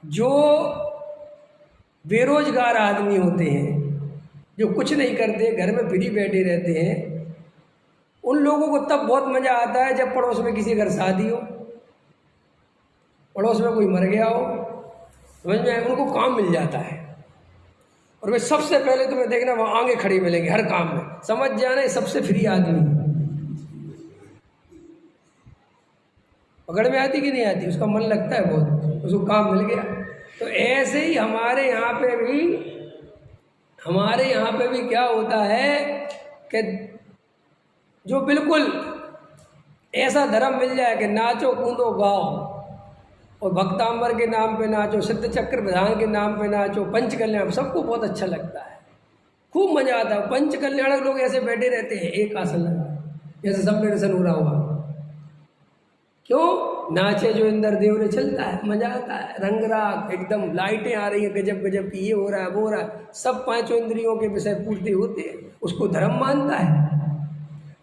जो बेरोजगार आदमी होते हैं, जो कुछ नहीं करते, घर में फ्री बैठे रहते हैं, उन लोगों को तब बहुत मज़ा आता है जब पड़ोस में किसी घर शादी हो, पड़ोस में कोई मर गया हो, समझ में, उनको काम मिल जाता है। और वे सबसे पहले तुम्हें देखना वहाँ आगे खड़े मिलेंगे हर काम में, समझ जाना ये सबसे फ्री आदमी। पकड़ में आती कि नहीं आती, उसका मन लगता है बहुत, उसको काम मिल गया। तो ऐसे ही हमारे यहाँ पे भी क्या होता है कि जो बिल्कुल ऐसा धर्म मिल जाए कि नाचो कूदो गाओ, और भक्तांबर के नाम पे नाचो, सिद्ध चक्र विधान के नाम पे नाचो, पंच कल्याण, सबको बहुत अच्छा लगता है, खूब मजा आता है। पंच कल्याणक लोग ऐसे बैठे रहते हैं एक आसन लगा, जैसे सम्मेलन हो रहा हुआ, क्यों? नाचे जो इंद्रदेव ने, चलता है, मजा आता है, रंग राग एकदम, लाइटें आ रही है गजब गजब की, ये हो रहा है वो हो रहा है, सब पांचों इंद्रियों के विषय पूर्ति होते हैं। उसको धर्म मानता है,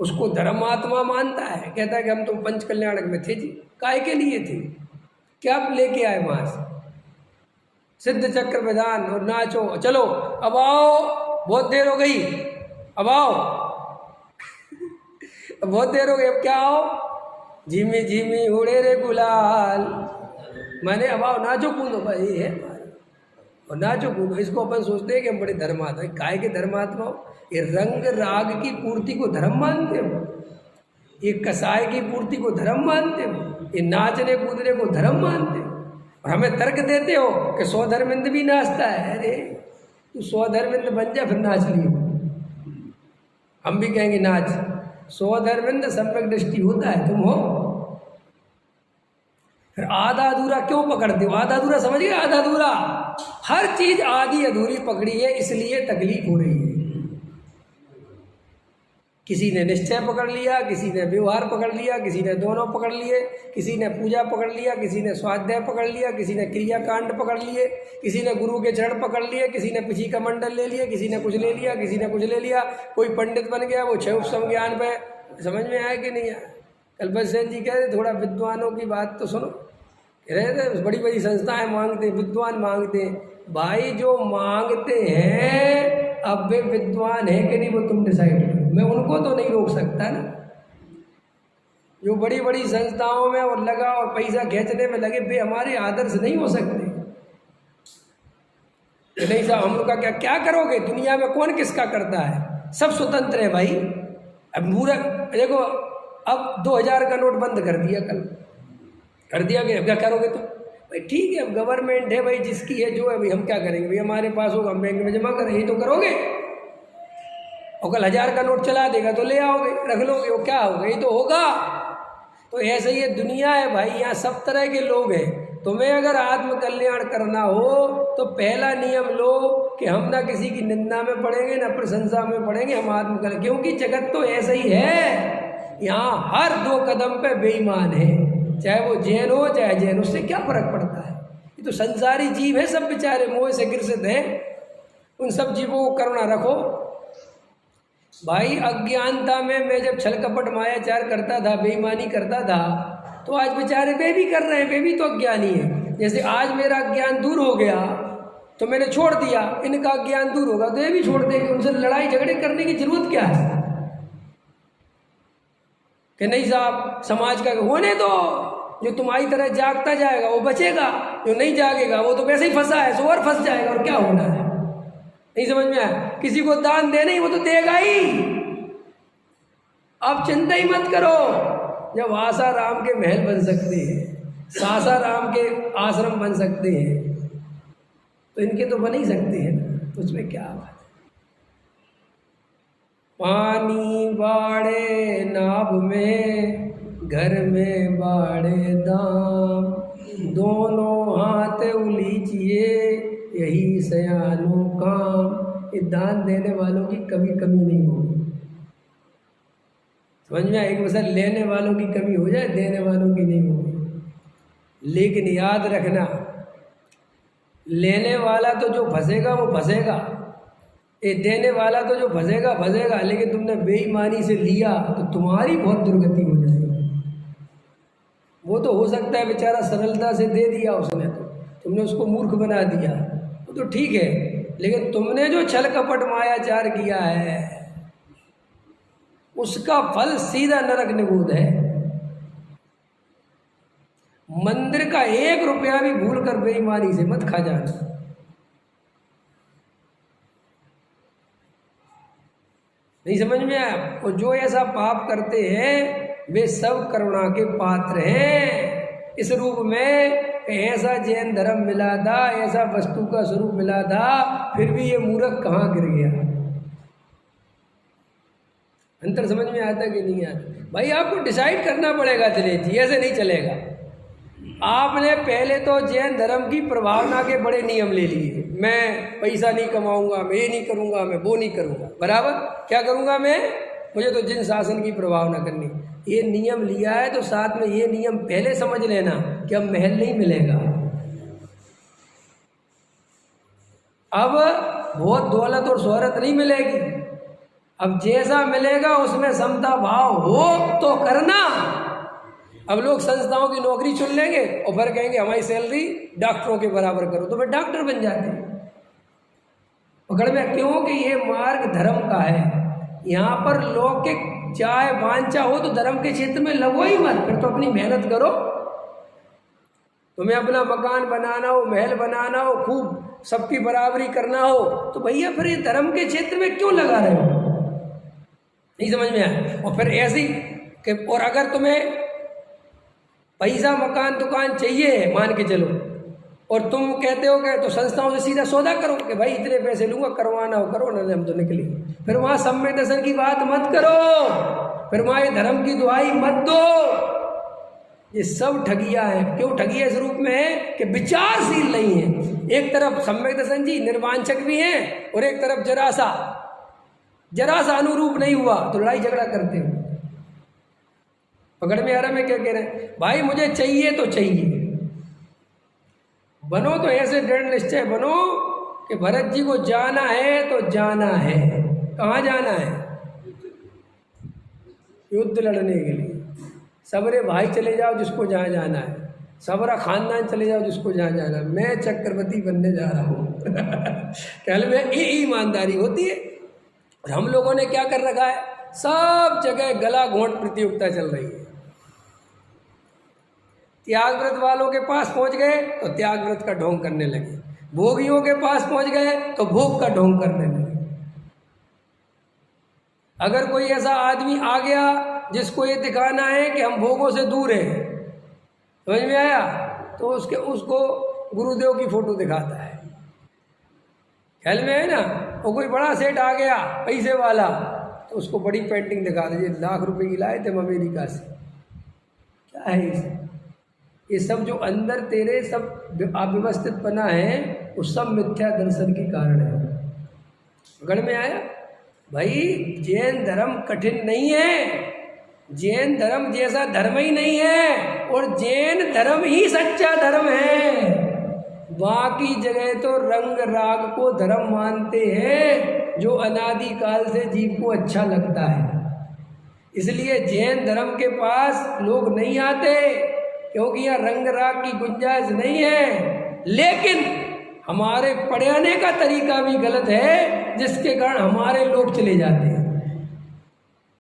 उसको धर्मात्मा मानता है, कहता है कि हम तो पंच कल्याणक में थे जी, काय के लिए थे, क्या आप लेके आए वहां से, सिद्ध चक्र विधान, और नाचो, चलो अब आओ, बहुत देर हो गई, अब आओ बहुत देर हो गई, अब क्या आओ, झिमी झिमी उड़े रे गुलाल, मैंने अब आओ, नाचो कूदो, भाई है और नाचो कूदो। इसको अपन सोचते हैं कि हम बड़े धर्मात्मा, काय के धर्मात्मा हो, ये रंग राग की पूर्ति को धर्म मानते हो, ये कसाय की पूर्ति को धर्म मानते हो, ये नाचने कूदने को धर्म मानते हो, और हमें तर्क देते हो कि स्वधर्मिंद भी नाचता है। अरे तू स्वधर्मिंद बन जा, फिर नाच लियो, हम भी कहेंगे नाच। स्वधर्मिंद सम्यक दृष्टि होता है, तुम हो। फिर आधा अधूरा क्यों पकड़ते हो? आधा अधूरा समझ गए? आधा अधूरा, हर चीज आधी अधूरी पकड़ी है, इसलिए तकलीफ हो रही है। किसी ने निश्चय पकड़ लिया, किसी ने व्यवहार पकड़ लिया, किसी ने दोनों पकड़ लिए, किसी ने पूजा पकड़ लिया, किसी ने स्वाध्याय पकड़ लिया, किसी ने क्रियाकांड पकड़ लिए, किसी ने गुरु के चरण पकड़ लिए, किसी ने पिछी का मंडल ले लिया, किसी ने कुछ ले लिया, किसी ने कुछ ले लिया, कोई पंडित बन गया, वो 6 उपसम ज्ञान पे। समझ में आया कि नहीं आया? कल्पत सेन जी कह रहे थोड़ा विद्वानों की बात तो सुनो, कह रहे थे बड़ी बड़ी संस्थाएं मांगते, विद्वान मांगते, भाई जो मांगते हैं अब वे विद्वान है कि नहीं वो तुम डिसाइड करो, मैं उनको तो नहीं रोक सकता ना। जो बड़ी बड़ी संस्थाओं में और लगा और पैसा खींचने में लगे, वे हमारे आदर्श नहीं हो सकते। नहीं साहब, हम लोग का क्या करोगे? दुनिया में कौन किसका करता है? सब स्वतंत्र है भाई। अब पूरा देखो, अब 2000 का नोट बंद कर दिया, कल कर दिया गया, क्या करोगे तुम? भाई ठीक है, अब गवर्नमेंट है भाई, जिसकी है जो है भाई, हम क्या करेंगे भाई, हमारे पास होगा हम बैंक में जमा करें, यही तो करोगे। और कल 1000 का नोट चला देगा तो ले आओगे, रख लोगे, वो क्या होगा, ये तो होगा। तो ऐसे ही ये दुनिया है भाई, यहाँ सब तरह के लोग हैं। तुम्हें अगर आत्म कल्याण करना हो तो पहला नियम लो कि हम ना किसी की निंदा में पड़ेंगे ना प्रशंसा में पड़ेंगे, हम आत्म कल्याण, क्योंकि जगत तो ऐसा ही है, यहाँ हर 2 कदम पे बेईमान है, चाहे वो जैन हो चाहे जैन, उससे क्या फर्क पड़ता है? ये तो संसारी जीव है, सब बेचारे मोह से ग्रसित हैं, उन सब जीवों को करुणा रखो भाई। अज्ञानता में मैं जब छल कपट मायाचार करता था, बेईमानी करता था, तो आज बेचारे वे भी कर रहे हैं, वे भी तो अज्ञानी है। जैसे आज मेरा ज्ञान दूर हो गया तो मैंने छोड़ दिया, इनका ज्ञान दूर होगा तो ये भी छोड़ देंगे। उनसे लड़ाई झगड़े करने की जरूरत क्या है? कि नहीं साहब, समाज का होने दो, जो तुम्हारी तरह जागता जाएगा वो बचेगा, जो नहीं जागेगा वो तो वैसे ही फंसा है, सो और फंस जाएगा, और क्या होना है? नहीं समझ में आया? किसी को दान देना ही, वो तो देगा ही, आप चिंता ही मत करो। जब आसाराम के महल बन सकते हैं, सासाराम के आश्रम बन सकते हैं, तो इनके तो बन ही सकते हैं ना, तो उसमें क्या बात है? पानी बाड़े नाभ में, घर में बाड़े दाम, दोनों हाथ उलीचिए यही सयानो काम। ये दान देने वालों की कभी कमी नहीं होगी, समझ में? एक वैसा लेने वालों की कमी हो जाए, देने वालों की नहीं होगी। लेकिन याद रखना, लेने वाला तो जो फंसेगा वो फंसेगा, ये देने वाला तो जो फंसेगा फंसेगा, लेकिन तुमने बेईमानी से लिया तो तुम्हारी बहुत दुर्गति हो जाएगी। वो तो हो सकता है बेचारा सरलता से दे दिया उसने, तुमने उसको मूर्ख बना दिया, वो तो ठीक है, लेकिन तुमने जो छल कपट मायाचार किया है उसका फल सीधा नरक निगूद है। मंदिर का 1 रुपया भी भूल कर बेईमानी से मत खा जाना। नहीं समझ में आया? और जो ऐसा पाप करते हैं वे सब करुणा के पात्र हैं। इस रूप में ऐसा जैन धर्म मिला था, ऐसा वस्तु का स्वरूप मिला था, फिर भी ये मूर्ख कहाँ गिर गया। अंतर समझ में आता कि नहीं आता? भाई आपको डिसाइड करना पड़ेगा दिनेश जी, ऐसे नहीं चलेगा। आपने पहले तो जैन धर्म की प्रभावना के बड़े नियम ले लिए, मैं पैसा नहीं कमाऊंगा, मैं ये नहीं करूंगा, मैं वो नहीं करूंगा। बराबर क्या करूंगा मैं? मुझे तो जिन शासन की प्रभावना करनी, ये नियम लिया है तो साथ में ये नियम पहले समझ लेना कि अब महल नहीं मिलेगा, अब बहुत दौलत और शोहरत नहीं मिलेगी, अब जैसा मिलेगा उसमें समता भाव हो तो करना। अब लोग संस्थाओं की नौकरी चुन लेंगे और फिर कहेंगे हमारी सैलरी डॉक्टरों के बराबर करो, तो फिर डॉक्टर बन जाते हैं। पकड़ में क्यों कि ये मार्ग धर्म का है। यहाँ पर लौकिक चाहे वांछा हो तो धर्म के क्षेत्र में लगो ही मत, फिर तो अपनी मेहनत करो। तुम्हें अपना मकान बनाना हो, महल बनाना हो, खूब सबकी बराबरी करना हो, तो भैया फिर ये धर्म के क्षेत्र में क्यों लगा रहे हो? नहीं समझ में आया? और फिर ऐसी कि और अगर तुम्हें पैसा मकान दुकान चाहिए मान के चलो, और तुम कहते हो कि तो संस्थाओं से सीधा सौदा करो कि भाई इतने पैसे लूंगा, करवाना हो करो, ना हम तो निकली। फिर वहाँ सम्य दर्शन की बात मत करो, फिर वहाँ ये धर्म की दुहाई मत दो। ये सब ठगियाँ हैं। क्यों ठगियाँ इस रूप में है कि विचारशील नहीं है। एक तरफ सम्यक दर्शन जी निर्वांछक भी हैं और एक तरफ जरा सा अनुरूप नहीं हुआ तो लड़ाई झगड़ा करते हो। पकड़ में आ रहा मैं क्या कह रहे हैं? भाई मुझे चाहिए तो चाहिए, बनो तो ऐसे दृढ़ निश्चय बनो कि भरत जी को जाना है तो जाना है। कहाँ जाना है? युद्ध लड़ने के लिए। सबरे भाई चले जाओ जिसको जहाँ जाना है, सबरा खानदान चले जाओ जिसको जहाँ जाना है। मैं चक्रवर्ती बनने जा रहा हूँ कहने में ये ईमानदारी होती है। और हम लोगों ने क्या कर रखा है, सब जगह गला घोंट प्रतियोगिता चल रही है। त्याग व्रत वालों के पास पहुंच गए तो त्याग व्रत का ढोंग करने लगे, भोगियों के पास पहुंच गए तो भोग का ढोंग करने लगे। अगर कोई ऐसा आदमी आ गया जिसको ये दिखाना है कि हम भोगों से दूर हैं, समझ में आया, तो उसको गुरुदेव की फोटो दिखाता है। ख्याल में है ना? वो कोई बड़ा सेठ आ गया पैसे वाला तो उसको बड़ी पेंटिंग दिखा दीजिए, लाख रुपए की लाए थे हम अमेरिका से। क्या है ये सब जो अंदर तेरे सब अव्यवस्थित बना है वो सब मिथ्या दर्शन के कारण है। पकड़ में आया? भाई जैन धर्म कठिन नहीं है, जैन धर्म जैसा धर्म ही नहीं है, और जैन धर्म ही सच्चा धर्म है। बाकी जगह तो रंग राग को धर्म मानते हैं जो अनादि काल से जीव को अच्छा लगता है। इसलिए जैन धर्म के पास लोग नहीं आते क्योंकि यहाँ रंग राग की गुंजाइश नहीं है। लेकिन हमारे पढ़ाने का तरीका भी गलत है जिसके कारण हमारे लोग चले जाते हैं।